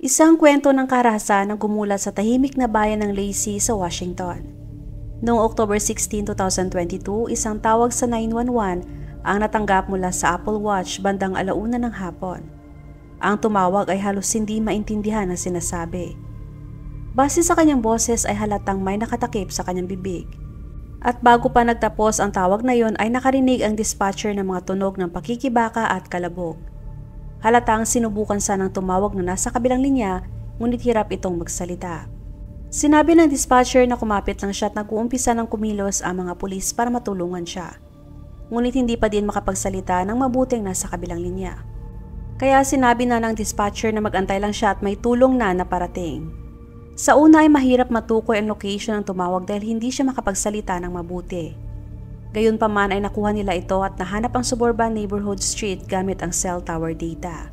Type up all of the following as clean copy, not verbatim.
Isang kwento ng karahasan ang gumulat sa tahimik na bayan ng Lacey sa Washington. Noong October 16, 2022, isang tawag sa 911 ang natanggap mula sa Apple Watch bandang 1:00 ng hapon. Ang tumawag ay halos hindi maintindihan ang sinasabi. Base sa kanyang boses ay halatang may nakatakip sa kanyang bibig. At bago pa nagtapos ang tawag na yon ay nakarinig ang dispatcher ng mga tunog ng pakikibaka at kalabog. Halatang sinubukan sanang tumawag na nasa kabilang linya, ngunit hirap itong magsalita. Sinabi ng dispatcher na kumapit lang siya at nag-uumpisa ng kumilos ang mga pulis para matulungan siya. Ngunit hindi pa din makapagsalita ng mabuting nasa kabilang linya. Kaya sinabi na ng dispatcher na mag-antay lang siya at may tulong na naparating. Sa una ay mahirap matukoy ang location ng tumawag dahil hindi siya makapagsalita ng mabuti. Gayunpaman ay nakuha nila ito at nahanap ang suburban neighborhood street gamit ang cell tower data.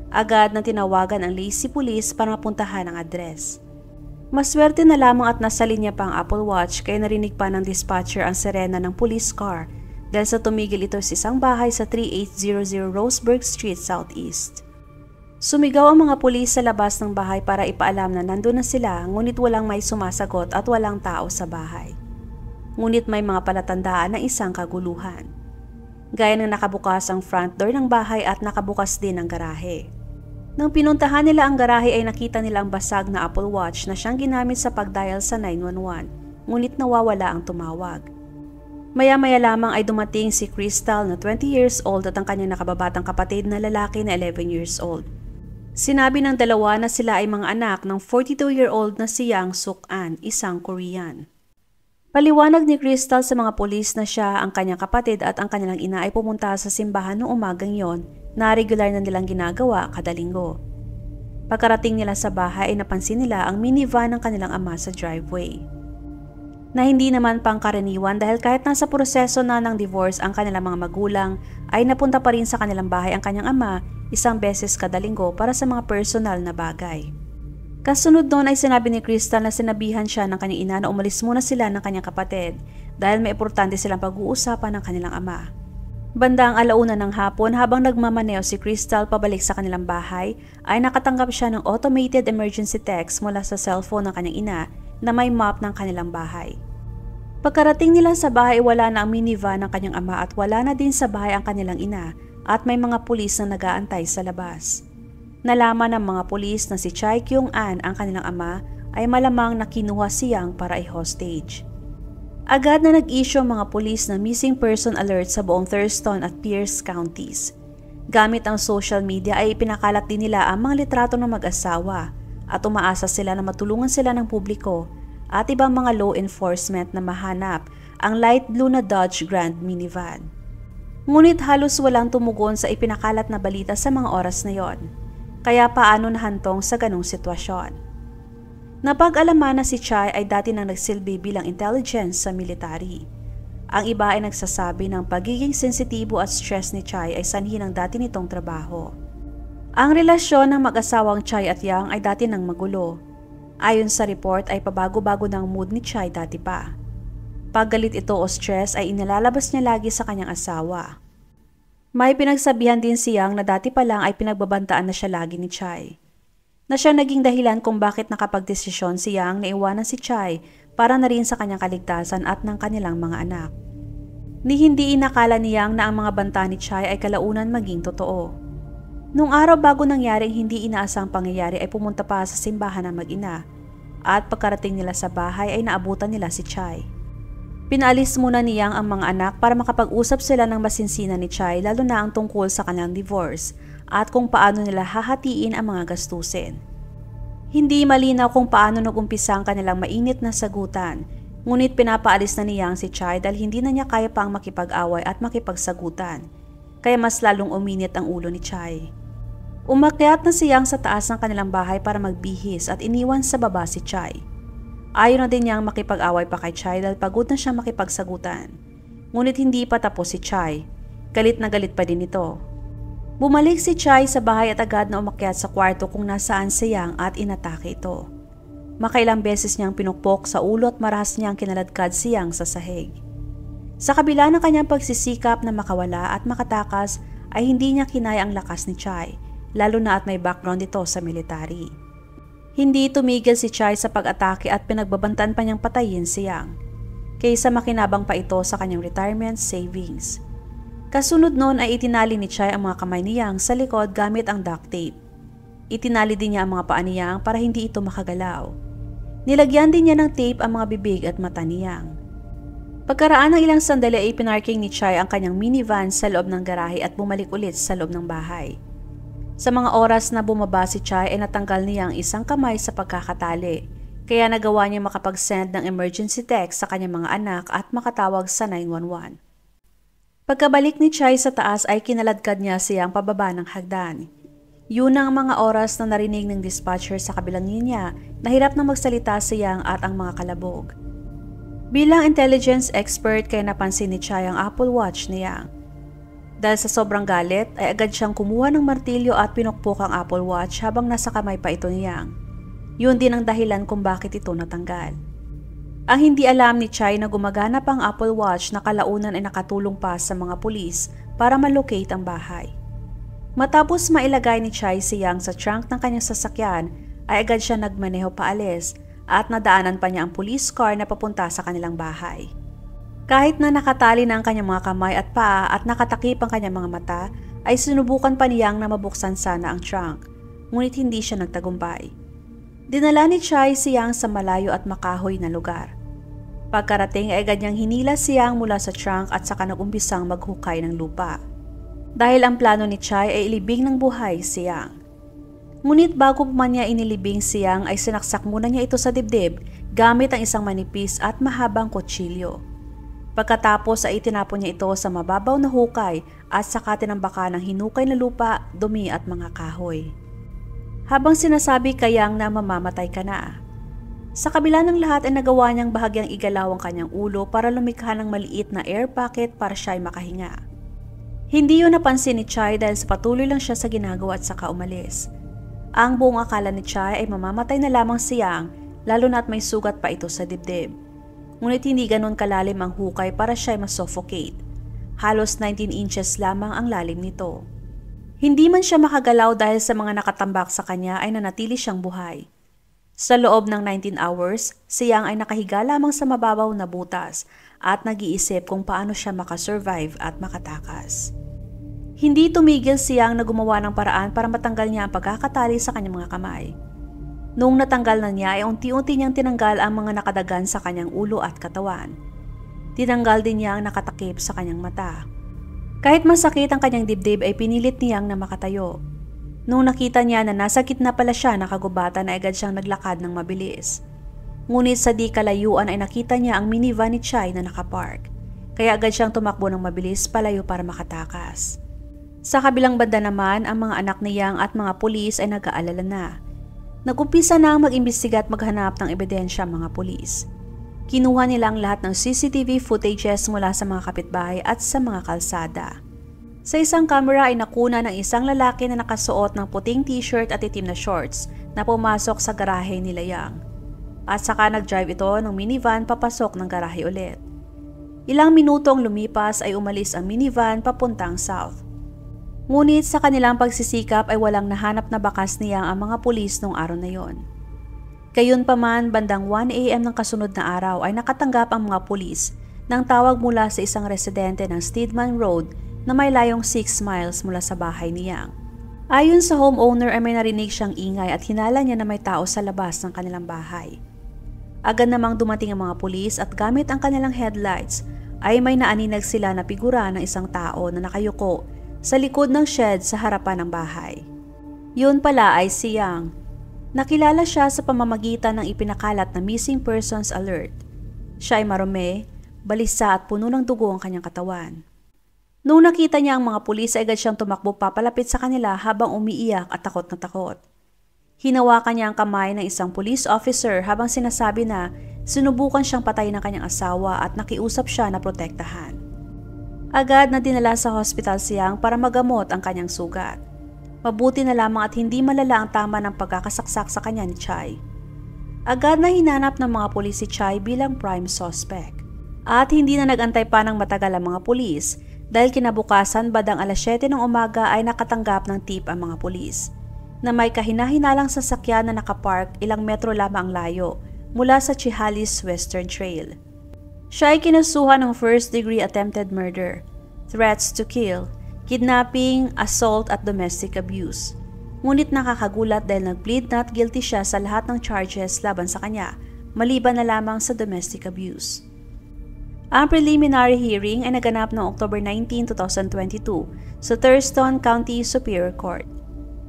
Agad na tinawagan ang Lacey Police para mapuntahan ang address. Maswerte na lamang at nasa linya pa ang Apple Watch kaya narinig pa ng dispatcher ang sirena ng police car dahil sa tumigil ito sa isang bahay sa 3800 Roseburg Street Southeast. Sumigaw ang mga pulis sa labas ng bahay para ipaalam na nandun na sila ngunit walang may sumasagot at walang tao sa bahay. Ngunit may mga palatandaan ng isang kaguluhan. Gaya ng nakabukas ang front door ng bahay at nakabukas din ang garahe. Nang pinuntahan nila ang garahe ay nakita nila ang basag na Apple Watch na siyang ginamit sa pagdial sa 911, ngunit nawawala ang tumawag. Maya-maya lamang ay dumating si Crystal na 20 years old at ang kanyang nakababatang kapatid na lalaki na 11 years old. Sinabi ng dalawa na sila ay mga anak ng 42-year-old na si Yang Suk-an, isang Korean. Paliwanag ni Crystal sa mga pulis na siya, ang kanyang kapatid at ang kanilang ina ay pumunta sa simbahan noong umagang yon na regular na nilang ginagawa kada linggo. Pagkarating nila sa bahay ay napansin nila ang minivan ng kanilang ama sa driveway. Na hindi naman pangkaraniwan dahil kahit nasa proseso na ng divorce ang kanilang mga magulang ay napunta pa rin sa kanilang bahay ang kanyang ama isang beses kada linggo para sa mga personal na bagay. Kasunod doon ay sinabi ni Crystal na sinabihan siya ng kanyang ina na umalis muna sila ng kanyang kapatid dahil may importante silang pag-uusapan ng kanilang ama. Bandang 1:00 ng hapon habang nagmamaneo si Crystal pabalik sa kanilang bahay ay nakatanggap siya ng automated emergency text mula sa cellphone ng kanyang ina na may map ng kanilang bahay. Pagkarating nila sa bahay wala na ang minivan ng kanyang ama at wala na din sa bahay ang kanilang ina at may mga pulis na nag-aantay sa labas. Nalaman ng mga pulis na si Chai Kyung-an ang kanilang ama ay malamang na kinuha si Yang para i-hostage. Agad na nag-issue ang mga pulis na missing person alert sa buong Thurston at Pierce counties. Gamit ang social media ay pinakalat din nila ang mga litrato ng mag-asawa at umaasa sila na matulungan sila ng publiko at ibang mga law enforcement na mahanap ang light blue na Dodge Grand minivan. Ngunit halos walang tumugon sa ipinakalat na balita sa mga oras na yon. Kaya paano nahantong sa ganong sitwasyon? Napag-alaman na si Chai ay dati nang nagsilbi bilang intelligence sa military. Ang iba ay nagsasabi ng pagiging sensitibo at stress ni Chai ay sanhi ng dati nitong trabaho. Ang relasyon ng mag-asawang Chai at Yang ay dati nang magulo. Ayon sa report ay pabago-bago ng mood ni Chai dati pa. Paggalit ito o stress ay inilalabas niya lagi sa kanyang asawa. May pinagsabihan din si Yang na dati pa lang ay pinagbabantaan na siya lagi ni Chai. Na siya naging dahilan kung bakit nakapagdesisyon si Yang na iwanan si Chai para na rin sa kanyang kaligtasan at ng kanilang mga anak. Hindi inakala ni Yang na ang mga banta ni Chai ay kalaunan maging totoo. Nung araw bago nangyaring hindi inaasang pangyayari ay pumunta pa sa simbahan ng mag-ina at pagkarating nila sa bahay ay naabutan nila si Chai. Pinaalis muna ni Yang ang mga anak para makapag-usap sila ng masinsinan ni Chai lalo na ang tungkol sa kanilang divorce at kung paano nila hahatiin ang mga gastusin. Hindi malinaw kung paano nag-umpisa ang kanilang mainit na sagutan, ngunit pinapaalis na ni Yang si Chai dahil hindi na niya kaya pang makipag-away at makipagsagutan, kaya mas lalong uminit ang ulo ni Chai. Umakyat na si Yang sa taas ng kanilang bahay para magbihis at iniwan sa baba si Chai. Ayaw na din niyang makipag-away pa kay Chai dahil pagod na siyang makipagsagutan. Ngunit hindi pa tapos si Chai. Galit na galit pa din ito. Bumalik si Chai sa bahay at agad na umakyat sa kwarto kung nasaan si Yang at inatake ito. Makailang beses niyang pinukpok sa ulo at marahas niyang kinaladkad si Yang sa sahig. Sa kabila ng kanyang pagsisikap na makawala at makatakas ay hindi niya kinaya ang lakas ni Chai, lalo na at may background ito sa military. Hindi tumigil si Chai sa pag-atake at pinagbabantaan pa niyang patayin si Yang, kaysa makinabang pa ito sa kanyang retirement savings. Kasunod noon ay itinali ni Chai ang mga kamay ni Yang sa likod gamit ang duct tape. Itinali din niya ang mga paa ni Yang para hindi ito makagalaw. Nilagyan din niya ng tape ang mga bibig at mata ni Yang. Pagkaraan ng ilang sandali ay pinarking ni Chai ang kanyang minivan sa loob ng garahe at bumalik ulit sa loob ng bahay. Sa mga oras na bumaba si Chai ay natanggal niya ang isang kamay sa pagkakatali, kaya nagawa niya makapag-send ng emergency text sa kanyang mga anak at makatawag sa 911. Pagkabalik ni Chai sa taas ay kinaladkad niya siyang pababa ng hagdan. Yun ang mga oras na narinig ng dispatcher sa kabilang linya na hirap na magsalita si Yang at ang mga kalabog. Bilang intelligence expert kaya napansin ni Chai ang Apple Watch ni Yang. Dahil sa sobrang galit ay agad siyang kumuha ng martilyo at pinukpok ang Apple Watch habang nasa kamay pa ito ni Yang. Yun din ang dahilan kung bakit ito natanggal. Ang hindi alam ni Chai na gumagana pa ang Apple Watch na kalaunan ay nakatulong pa sa mga pulis para malocate ang bahay. Matapos mailagay ni Chai si Yang sa trunk ng kanyang sasakyan ay agad siya nagmaneho paalis at nadaanan pa niya ang police car na papunta sa kanilang bahay. Kahit na nakatali na ang kanyang mga kamay at paa at nakatakip ang kanyang mga mata ay sinubukan pa ni Yang na mabuksan sana ang trunk, ngunit hindi siya nagtagumpay. Dinala ni Chai si Yang sa malayo at makahoy na lugar. Pagkarating ay agad niyang hinila si Yang mula sa trunk at saka nag-umpisang maghukay ng lupa. Dahil ang plano ni Chai ay ilibing ng buhay si Yang. Ngunit bago pa man niya inilibing si Yang ay sinaksak muna niya ito sa dibdib gamit ang isang manipis at mahabang kutsilyo. Pagkatapos ay itinapon niya ito sa mababaw na hukay at saka tinambaka ng hinukay na lupa, dumi at mga kahoy. Habang sinasabi kay Yang na mamamatay ka na. Sa kabila ng lahat ay nagawa niyang bahagyang igalaw ang kanyang ulo para lumikha ng maliit na air pocket para siya ay makahinga. Hindi yun napansin ni Chai dahil sa patuloy lang siya sa ginagawa at saka umalis. Ang buong akala ni Chai ay mamamatay na lamang si Yang, lalo na at may sugat pa ito sa dibdib. Ngunit hindi ganon kalalim ang hukay para siya ay masuffocate. Halos 19 inches lamang ang lalim nito. Hindi man siya makagalaw dahil sa mga nakatambak sa kanya ay nanatili siyang buhay. Sa loob ng 19 hours, si Yang ay nakahiga lamang sa mababaw na butas at nag-iisip kung paano siya makasurvive at makatakas. Hindi tumigil si Yang na gumawa ng paraan para matanggal niya ang pagkakatali sa kanyang mga kamay. Noong natanggal na niya ay unti-unti niyang tinanggal ang mga nakadagan sa kanyang ulo at katawan. Tinanggal din niya ang nakatakip sa kanyang mata. Kahit masakit ang kanyang dibdib ay pinilit niyang na makatayo. Noong nakita niya na nasa gitna pala siya nakagubatan ay agad siyang naglakad ng mabilis. Ngunit sa di kalayuan ay nakita niya ang minivan ni Chai na nakapark. Kaya agad siyang tumakbo ng mabilis palayo para makatakas. Sa kabilang banda naman, ang mga anak ni Yang at mga pulis ay nag-aalala na. Nag-umpisa na ang mag-imbestiga at maghanap ng ebidensya ang mga pulis. Kinuha nila ang lahat ng CCTV footages mula sa mga kapitbahay at sa mga kalsada. Sa isang camera ay nakuna ng isang lalaki na nakasuot ng puting t-shirt at itim na shorts na pumasok sa garahe nila Yang. At saka nag-drive ito ng minivan papasok ng garahe ulit. Ilang minutong lumipas ay umalis ang minivan papuntang south. Ngunit sa kanilang pagsisikap ay walang nahanap na bakas ni Yang ang mga pulis nung araw na yon. Gayunpaman, bandang 1 AM ng kasunod na araw ay nakatanggap ang mga pulis ng tawag mula sa isang residente ng Stedman Road na may layong 6 miles mula sa bahay ni Yang. Ayon sa homeowner ay may narinig siyang ingay at hinala niya na may tao sa labas ng kanilang bahay. Agad namang dumating ang mga pulis at gamit ang kanilang headlights ay may naaninag sila na figura ng isang tao na nakayuko sa likod ng shed sa harapan ng bahay. Yun pala ay si Yang. Nakilala siya sa pamamagitan ng ipinakalat na missing persons alert. Siya ay marumi, balisa at puno ng dugo ang kanyang katawan. Noong nakita niya ang mga pulis ay agad siyang tumakbo papalapit sa kanila habang umiiyak at takot na takot. Hinawakan niya ang kamay ng isang police officer habang sinasabi na sinubukan siyang patayin ng kanyang asawa at nakiusap siya na protektahan. Agad na dinala sa hospital si Yang para magamot ang kanyang sugat. Mabuti na lamang at hindi malala ang tama ng pagkakasaksak sa kanya ni Chai. Agad na hinanap ng mga pulis si Chai bilang prime suspect. At hindi na nagantay pa ng matagal ang mga pulis Dahil kinabukasan bandang alas 7 ng umaga ay nakatanggap ng tip ang mga pulis na may kahinahinalang sasakyan na nakapark ilang metro lamang layo mula sa Chehalis Western Trail. Siya ay kinasuhan ng first-degree attempted murder, threats to kill, kidnapping, assault at domestic abuse. Ngunit nakakagulat dahil nag-plead not guilty siya sa lahat ng charges laban sa kanya, maliban na lamang sa domestic abuse. Ang preliminary hearing ay naganap noong October 19, 2022 sa Thurston County Superior Court.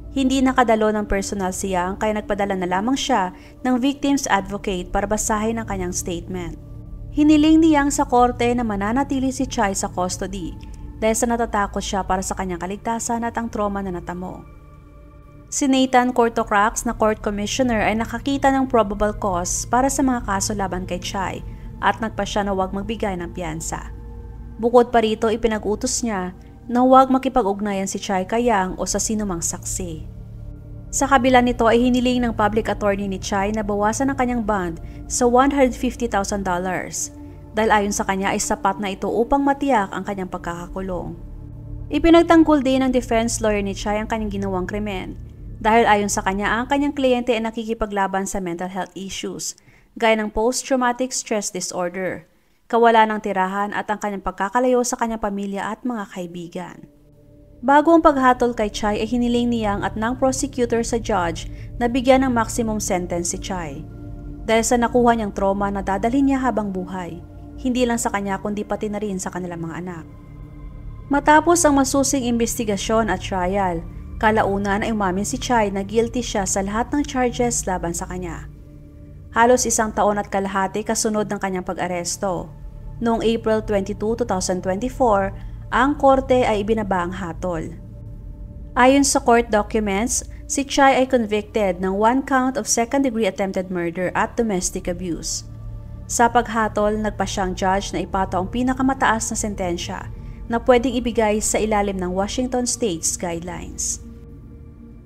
Hindi nakadalo ng personal si Yang kaya nagpadala na lamang siya ng victim's advocate para basahin ang kanyang statement. Hiniling ni Yang sa korte na mananatili si Chai sa custody dahil sa natatakot siya para sa kanyang kaligtasan at ang trauma na natamo. Si Nathan Cortocrax na court commissioner ay nakakita ng probable cause para sa mga kaso laban kay Chai at nagpa siya na huwag magbigay ng piyansa. Bukod pa rito, ipinag-utos niya na huwag makipag-ugnayan si Chai kay Yang o sa sinumang saksi. Sa kabila nito ay hiniling ng public attorney ni Chai na bawasan ang kanyang bond sa $150,000 dahil ayon sa kanya ay sapat na ito upang matiyak ang kanyang pagkakakulong. Ipinagtanggol din ng defense lawyer ni Chai ang kanyang ginawang krimen dahil ayon sa kanya ang kanyang kliyente ay nakikipaglaban sa mental health issues gaya ng post-traumatic stress disorder, kawalan ng tirahan at ang kanyang pagkakalayo sa kanyang pamilya at mga kaibigan. Bago ang paghatol kay Chai ay hiniling ni Yang at ng prosecutor sa judge na bigyan ng maximum sentence si Chai dahil sa nakuha niyang trauma na dadalhin niya habang buhay, hindi lang sa kanya kundi pati na rin sa kanilang mga anak. Matapos ang masusing investigasyon at trial, kalaunan ay umamin si Chai na guilty siya sa lahat ng charges laban sa kanya. Halos 1 taon at kalahati kasunod ng kanyang pag-aresto. Noong April 22, 2024, ang korte ay ibinaba ang hatol. Ayon sa court documents, si Chai ay convicted ng 1 count of second-degree attempted murder at domestic abuse. Sa paghatol, nagpa siyang judge na ipato ang pinakamataas na sentensya na pwedeng ibigay sa ilalim ng Washington State's guidelines.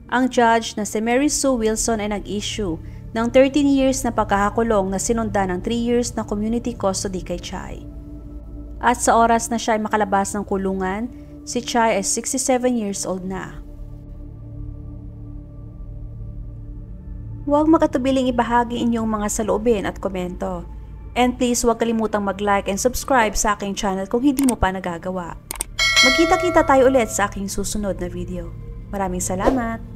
Ang judge na si Mary Sue Wilson ay nag-issue ng 13 years na pagkakakulong na sinundan ng 3 years na community custody kay Chai. At sa oras na siya ay makalabas ng kulungan, si Chai ay 67 years old na. Huwag makatubiling ibahagi inyong mga saloobin at komento. And please huwag kalimutang mag-like and subscribe sa aking channel kung hindi mo pa nagagawa. Magkita-kita tayo ulit sa aking susunod na video. Maraming salamat!